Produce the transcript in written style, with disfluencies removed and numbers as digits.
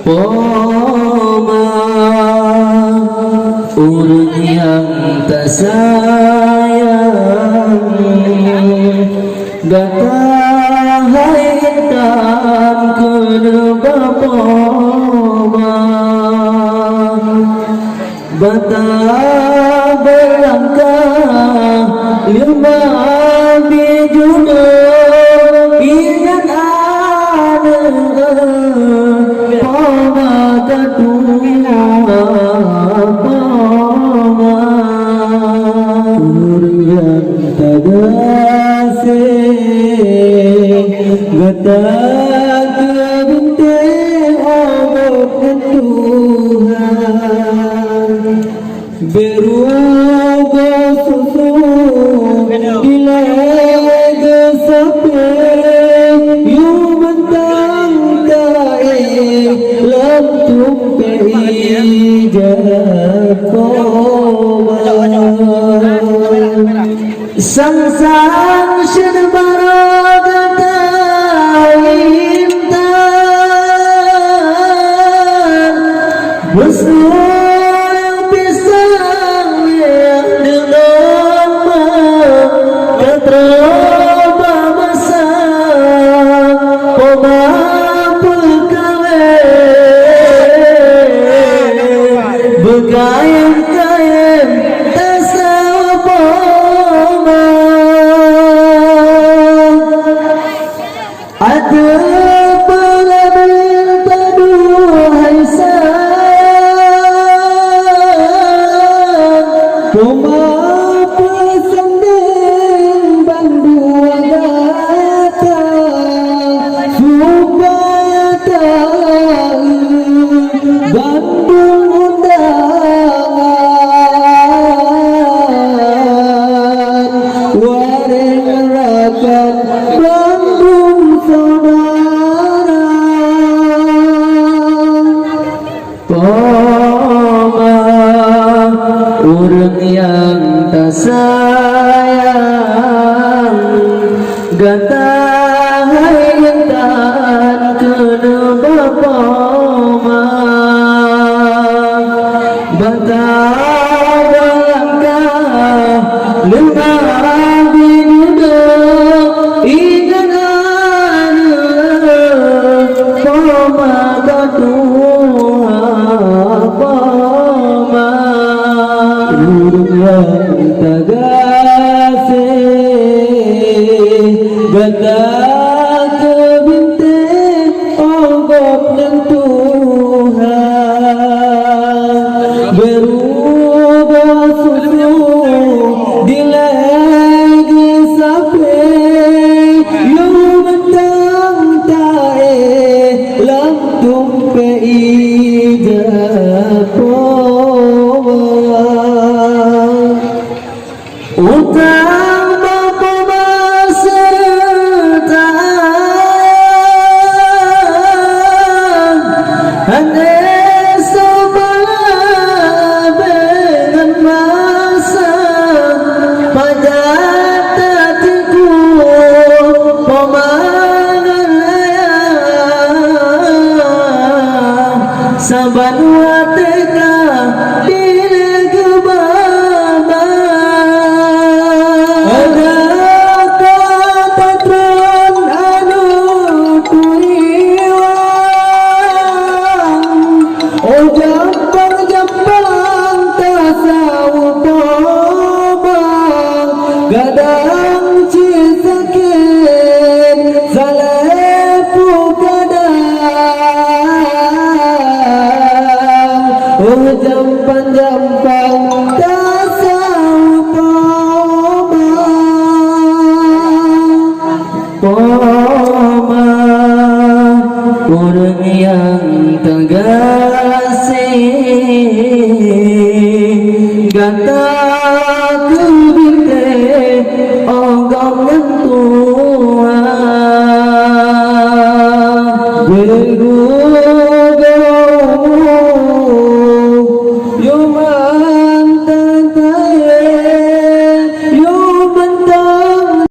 Poma orang yang tak sayang datang haitan kena poma bata berlangkah lima bijudo ingat ada poma ketua poma yang tagase gata kebinte obat Tuhan berugo susu dilega sape yu bentang tae lam tumpe sang sang syarbara gatain tan bersuara pisang yang dengan keterba masa poma pekawe begayam-gayam ada pengambil padu haisan poma pesanding bandua datang supaya tahu Bandung undangan wareng rakan Bandung saudara poma orang yang tak sayang gata haitan kena poma bata berlangkah lima binudo ingat poma ketua poma yang tagase gata kebinte obat dan Tuhan berubah susu dilagi sape yu bentang tae lam tumpe poma utang poma sertaan hanya sebelah dengan masa pada hatiku pemangan ayam saban wateka diri kebaba ada kata tron anu kuriwang oh jambang tasawu pobang gadang cisakin salepu kadang oh jampang tasawu poma orang yang tagase gata